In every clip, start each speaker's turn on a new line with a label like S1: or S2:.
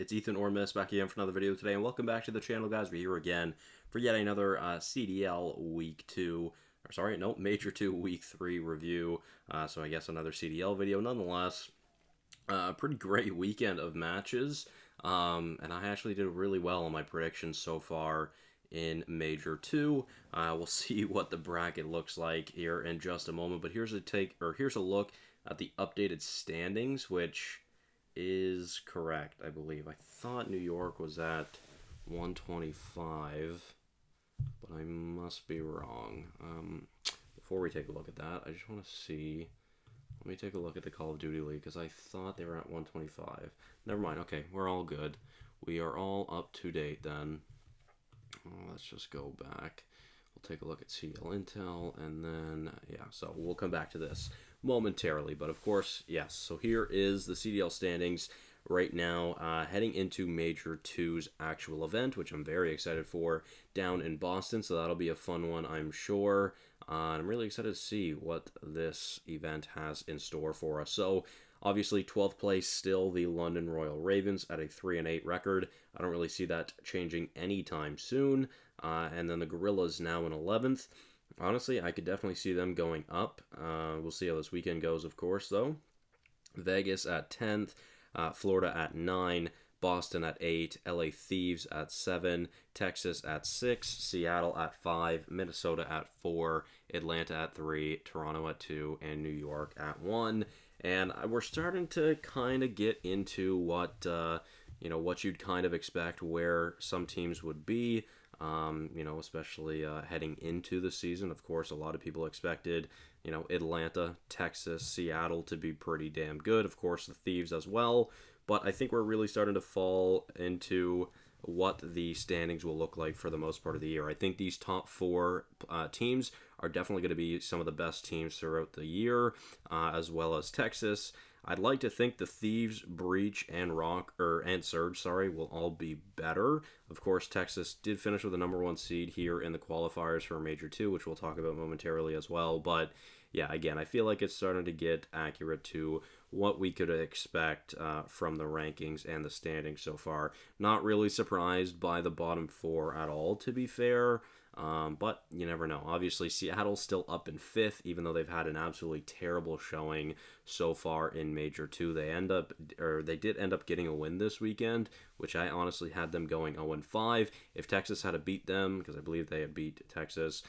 S1: It's Ethan Ormis back again for another video today, and welcome back to the channel, guys. We're here again for yet another CDL Week 2, or sorry, no, Major 2 Week 3 review. So I guess another CDL video. Nonetheless, a pretty great weekend of matches, and I actually did really well on my predictions so far in Major 2. We'll see what the bracket looks like here in just a moment, but here's a look at the updated standings, which is correct, I believe. I thought New York was at 125, but I must be wrong. Before we take a look at that, I just want to see. Let me take a look at the Call of Duty League, because I thought they were at 125. Never mind. Okay, we're all good. We are all up to date then. Let's just go back. We'll take a look at CL Intel, and then, yeah, so we'll come back to this momentarily. But of course, yes, so here is the CDL standings right now, heading into Major 2's actual event, which I'm very excited for, down in Boston, so that'll be a fun one, I'm sure. I'm really excited to see what this event has in store for us. So, obviously, 12th place still the London Royal Ravens at a 3-8 record. I don't really see that changing anytime soon. And then the Gorillas now in 11th. Honestly, I could definitely see them going up. We'll see how this weekend goes, of course, though. Vegas at 10th, Florida at 9, Boston at 8, LA Thieves at 7, Texas at 6, Seattle at 5, Minnesota at 4, Atlanta at 3, Toronto at 2, and New York at 1. And we're starting to kind of get into what what you'd kind of expect, where some teams would be. Especially heading into the season. Of course, a lot of people expected, Atlanta, Texas, Seattle to be pretty damn good. Of course, the Thieves as well. But I think we're really starting to fall into what the standings will look like for the most part of the year. I think these top 4 teams are definitely going to be some of the best teams throughout the year, as well as Texas. I'd like to think the Thieves, Breach, and Surge, will all be better. Of course, Texas did finish with the number 1 seed here in the qualifiers for Major 2, which we'll talk about momentarily as well. But yeah, again, I feel like it's starting to get accurate to what we could expect from the rankings and the standings so far. Not really surprised by the bottom 4 at all, to be fair. But you never know. Obviously, Seattle's still up in 5th, even though they've had an absolutely terrible showing so far in Major 2. They did end up getting a win this weekend, which I honestly had them going 0-5. If Texas had to beat them, because I believe they had beat Texas,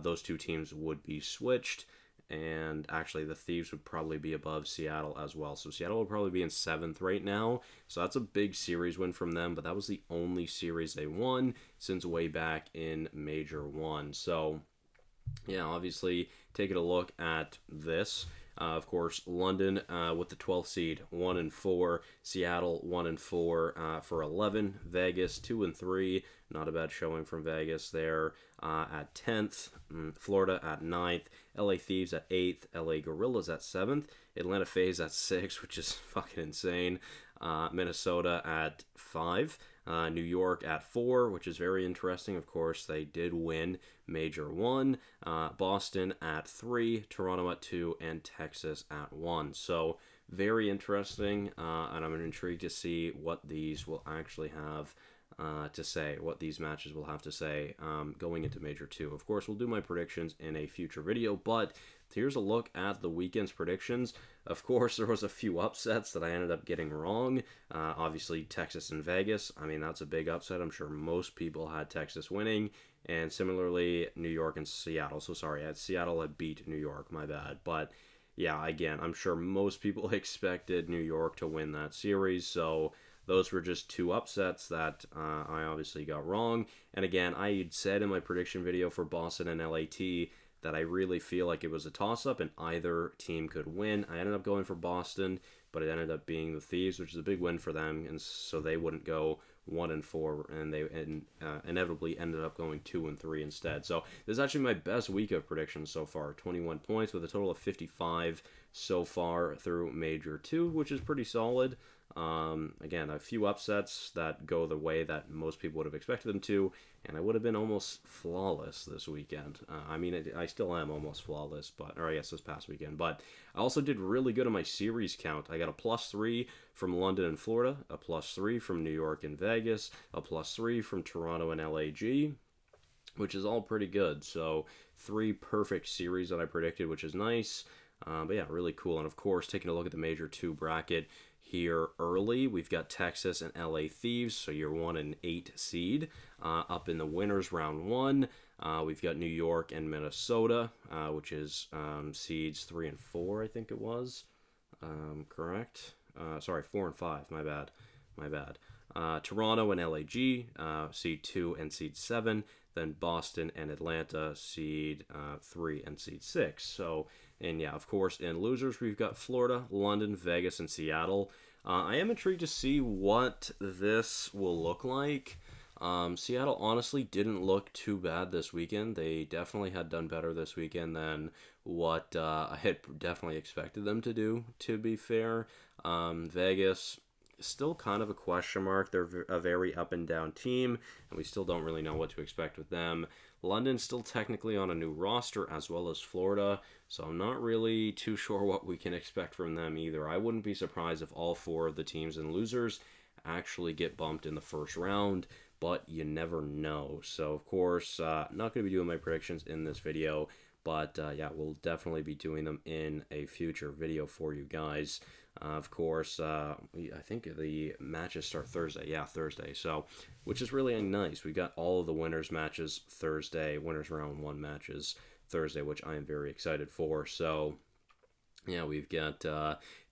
S1: those two teams would be switched. And actually, the Thieves would probably be above Seattle as well. So Seattle would probably be in 7th right now. So that's a big series win from them, but that was the only series they won since way back in Major 1. So, yeah, obviously, taking a look at this. Of course, London with the 12th seed, 1-4. Seattle 1-4 for 11. Vegas 2-3. Not a bad showing from Vegas there at 10th. Florida at 9th. LA Thieves at 8th. LA Gorillas at 7th. Atlanta FaZe at 6, which is fucking insane. Minnesota at 5. New York at 4, which is very interesting. Of course, they did win Major 1. Boston at 3, Toronto at 2, and Texas at 1. So, very interesting, and I'm intrigued to see what these will actually have to say, what these matches will have to say going into Major 2. Of course, we'll do my predictions in a future video, but here's a look at the weekend's predictions. Of course, there was a few upsets that I ended up getting wrong. Obviously, Texas and Vegas. I mean, that's a big upset. I'm sure most people had Texas winning. And similarly, New York and Seattle. So sorry, Seattle had beat New York. My bad. But yeah, again, I'm sure most people expected New York to win that series. So those were just 2 upsets that I obviously got wrong. And again, I had said in my prediction video for Boston and LAT that I really feel like it was a toss-up and either team could win. I ended up going for Boston, but it ended up being the Thieves, which is a big win for them, and so they wouldn't go 1-4, and they inevitably ended up going 2-3 instead. So this is actually my best week of predictions so far. 21 points with a total of 55 so far through Major 2, which is pretty solid. Again, a few upsets that go the way that most people would have expected them to, and I would have been almost flawless this weekend. I mean, I still am almost flawless, or I guess this past weekend. But I also did really good on my series count. I got a +3 from London and Florida, a +3 from New York and Vegas, a +3 from Toronto and LAG, which is all pretty good. So 3 perfect series that I predicted, which is nice. But yeah, really cool. And of course, taking a look at the Major 2 bracket here early, we've got Texas and LA Thieves, so you're 1 and 8 seed. Up in the winners round 1, we've got New York and Minnesota, which is seeds 3 and 4, I think it was. Correct? Sorry, 4 and 5. My bad. Toronto and LAG, seed 2 and seed 7. Then Boston and Atlanta, seed 3 and seed 6. So, and yeah, of course, in losers, we've got Florida, London, Vegas, and Seattle. I am intrigued to see what this will look like. Seattle honestly didn't look too bad this weekend. They definitely had done better this weekend than what I had definitely expected them to do, to be fair. Vegas, still kind of a question mark. They're a very up and down team, and we still don't really know what to expect with them. London's still technically on a new roster, as well as Florida, so I'm not really too sure what we can expect from them either. I wouldn't be surprised if all 4 of the teams and losers actually get bumped in the first round, but you never know. So, of course, not going to be doing my predictions in this video, but yeah, we'll definitely be doing them in a future video for you guys. Of course, I think the matches start Thursday. Yeah, Thursday. So, which is really nice. We got all of the winners matches Thursday, winners round 1 matches Thursday, which I am very excited for. So, yeah, we've got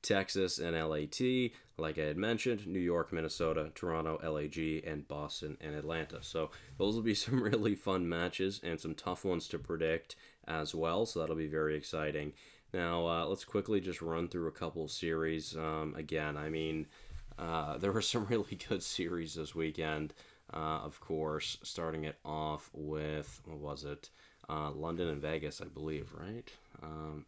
S1: Texas and LAT, like I had mentioned, New York, Minnesota, Toronto, LAG, and Boston and Atlanta. So those will be some really fun matches and some tough ones to predict as well. So that'll be very exciting. Now, let's quickly just run through a couple series. Again, I mean, there were some really good series this weekend. Of course, starting it off with, what was it? London and Vegas, I believe, right?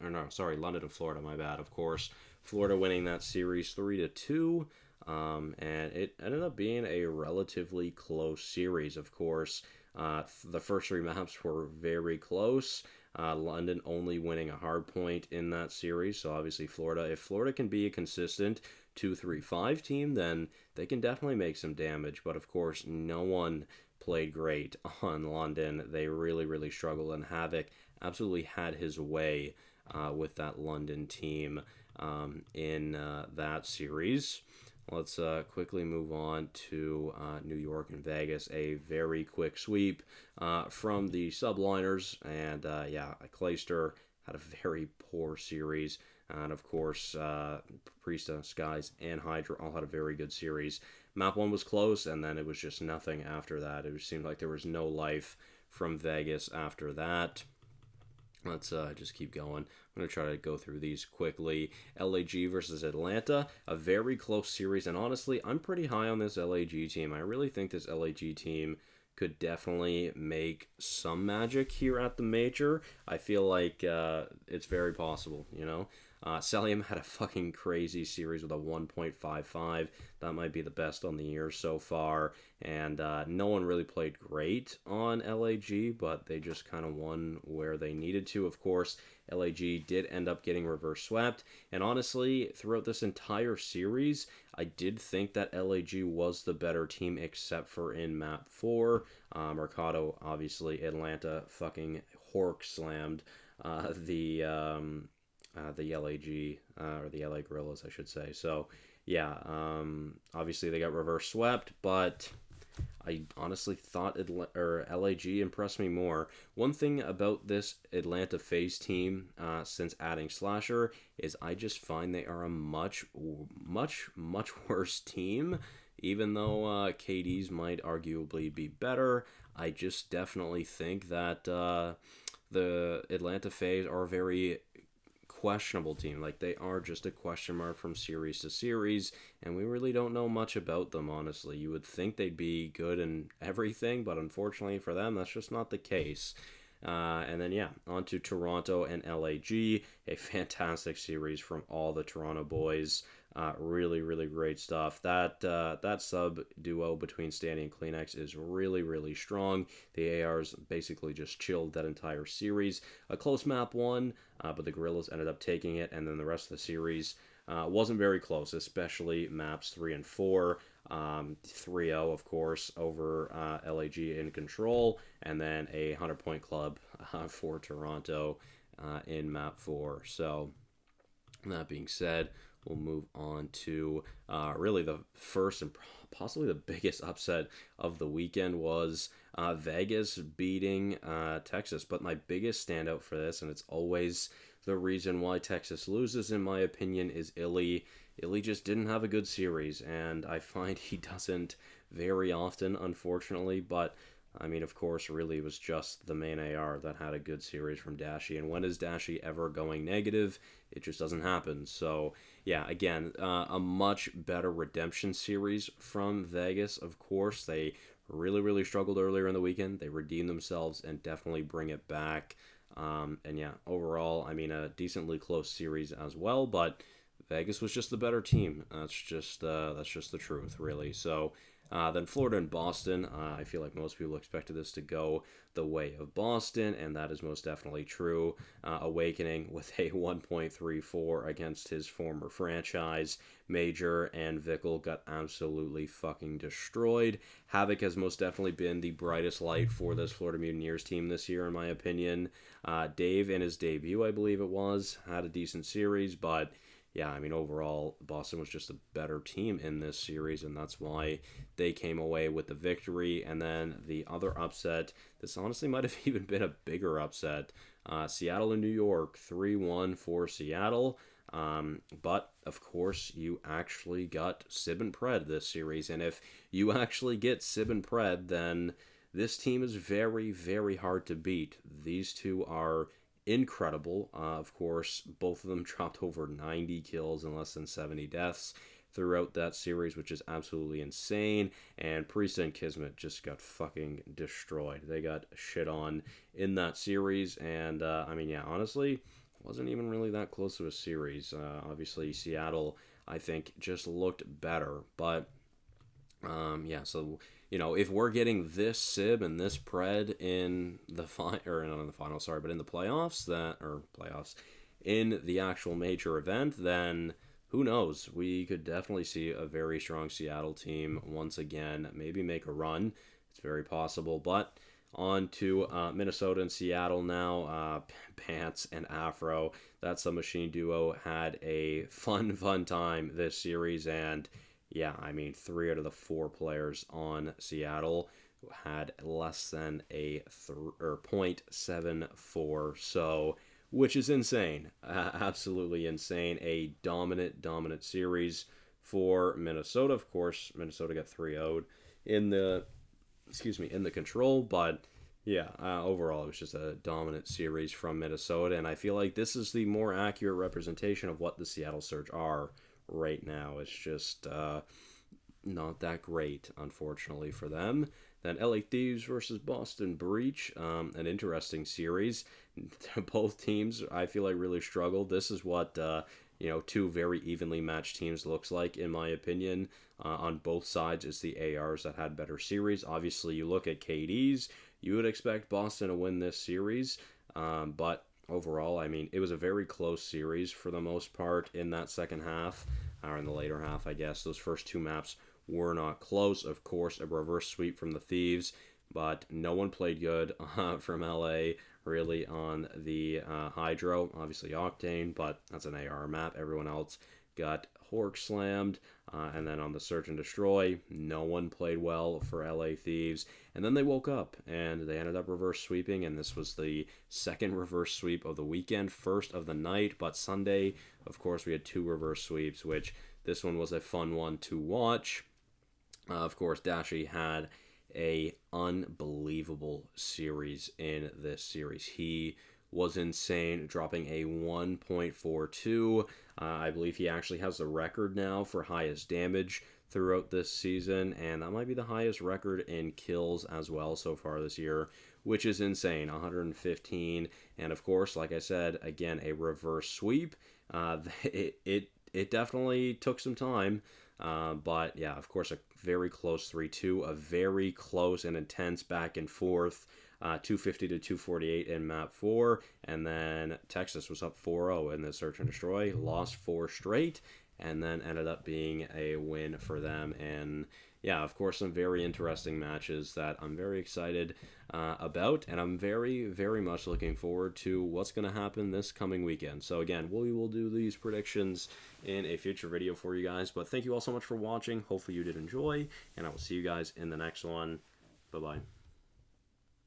S1: Or no, sorry, London and Florida, my bad. Of course, Florida winning that series 3-2. And it ended up being a relatively close series, of course. The first 3 maps were very close. London only winning a hard point in that series. So obviously Florida, if Florida can be a consistent 2-3-5 team, then they can definitely make some damage. But of course, no one played great on London. They really struggled, and Havoc absolutely had his way with that London team in that series. Let's quickly move on to New York and Vegas. A very quick sweep from the subliners. And yeah, Clayster had a very poor series. And of course, Priesta, Skies, and Hydra all had a very good series. Map 1 was close, and then it was just nothing after that. It seemed like there was no life from Vegas after that. Let's just keep going. I'm going to try to go through these quickly. LAG versus Atlanta, a very close series, and honestly, I'm pretty high on this LAG team. I really think this LAG team could definitely make some magic here at the Major. I feel like it's very possible, you know? Celium had a fucking crazy series with a 1.55. That might be the best on the year so far. And no one really played great on LAG, but they just kind of won where they needed to. Of course, LAG did end up getting reverse swept. And honestly, throughout this entire series, I did think that LAG was the better team, except for in map 4. Mercado, obviously, Atlanta fucking hork slammed the LAG, or the LA Gorillas, I should say. So, yeah, obviously they got reverse swept, but I honestly thought LAG impressed me more. One thing about this Atlanta FaZe team, since adding Slasher, is I just find they are a much worse team. Even though KD's might arguably be better, I just definitely think that the Atlanta FaZe are a very questionable team. Like, they are just a question mark from series to series, and we really don't know much about them, honestly. You would think they'd be good in everything, but unfortunately for them, that's just not the case. And then, yeah, on to Toronto and LAG, a fantastic series from all the Toronto boys. Really, really great stuff. That sub duo between Stanny and Kleenex is really, really strong. The ARs basically just chilled that entire series. A close map won, but the Gorillas ended up taking it, and then the rest of the series wasn't very close, especially maps 3 and 4. 3-0, of course, over LAG in control, and then a 100-point club for Toronto in map 4. So, that being said, we'll move on to really the first and possibly the biggest upset of the weekend was Vegas beating Texas. But my biggest standout for this, and it's always the reason why Texas loses, in my opinion, is Illy. Illy just didn't have a good series, and I find he doesn't very often, unfortunately. But I mean, of course, really it was just the main AR that had a good series from Dashy. And when is Dashy ever going negative? It just doesn't happen. So, yeah, again, a much better redemption series from Vegas, of course. They really, really struggled earlier in the weekend. They redeemed themselves and definitely bring it back. And yeah, overall, I mean, a decently close series as well, but Vegas was just the better team. That's just the truth, really. So, then Florida and Boston, I feel like most people expected this to go the way of Boston, and that is most definitely true. Awakening with a 1.34 against his former franchise. Major and Vickle got absolutely fucking destroyed. Havoc has most definitely been the brightest light for this Florida Mutineers team this year, in my opinion. Dave, in his debut, I believe it was, had a decent series, but yeah, I mean, overall, Boston was just a better team in this series, and that's why they came away with the victory. And then the other upset, this honestly might have even been a bigger upset. Seattle and New York, 3-1 for Seattle. But, of course, you actually got Sib and Pred this series, and if you actually get Sib and Pred, then this team is very, very hard to beat. These two are incredible. Of course, both of them dropped over 90 kills and less than 70 deaths throughout that series, which is absolutely insane. And Priest and Kismet just got fucking destroyed. They got shit on in that series. And, I mean, yeah, honestly, wasn't even really that close to a series. Obviously, Seattle, I think, just looked better. But, yeah, so if we're getting this Sib and this Pred in the or not in the final, sorry, but in the playoffs, in the actual major event, then who knows? We could definitely see a very strong Seattle team once again, maybe make a run. It's very possible, but on to Minnesota and Seattle now. Pants and Afro, that submachine duo had a fun time this series, and yeah, I mean, 3 out of the 4 players on Seattle had less than a 0.74, so, which is insane. Absolutely insane. A dominant series for Minnesota. Of course, Minnesota got 3-0'd in the control, but yeah, overall, it was just a dominant series from Minnesota, and I feel like this is the more accurate representation of what the Seattle Surge are right now. It's just not that great, unfortunately, for them. Then LA Thieves versus Boston Breach, an interesting series. Both teams, I feel like, really struggled. This is what two very evenly matched teams looks like, in my opinion. On both sides, it's the ARs that had better series. Obviously, you look at KDs, you would expect Boston to win this series, but overall, I mean, it was a very close series for the most part in that second half, or in the later half, I guess. Those first 2 maps were not close. Of course, a reverse sweep from the Thieves, but no one played good from LA, really, on the Hydro. Obviously, Octane, but that's an AR map. Everyone else got Hork slammed. And then on the Search and Destroy, no one played well for LA Thieves. And then they woke up, and they ended up reverse sweeping, and this was the second reverse sweep of the weekend, first of the night. But Sunday, of course, we had 2 reverse sweeps, which this one was a fun one to watch. Of course, Dashy had a unbelievable series in this series. He was insane, dropping a 1.42. I believe he actually has the record now for highest damage throughout this season, and that might be the highest record in kills as well so far this year, which is insane, 115. And of course, like I said, again, a reverse sweep. It it definitely took some time. But yeah, of course, a very close 3-2, a very close and intense back and forth. 250 to 248 in map 4, and then Texas was up 4-0 in the search and destroy, lost 4 straight, and then ended up being a win for them. And yeah, of course, some very interesting matches that I'm very excited about, and I'm very, very much looking forward to what's going to happen this coming weekend. So again, we will do these predictions in a future video for you guys, but thank you all so much for watching. Hopefully you did enjoy, and I will see you guys in the next one. Bye-bye.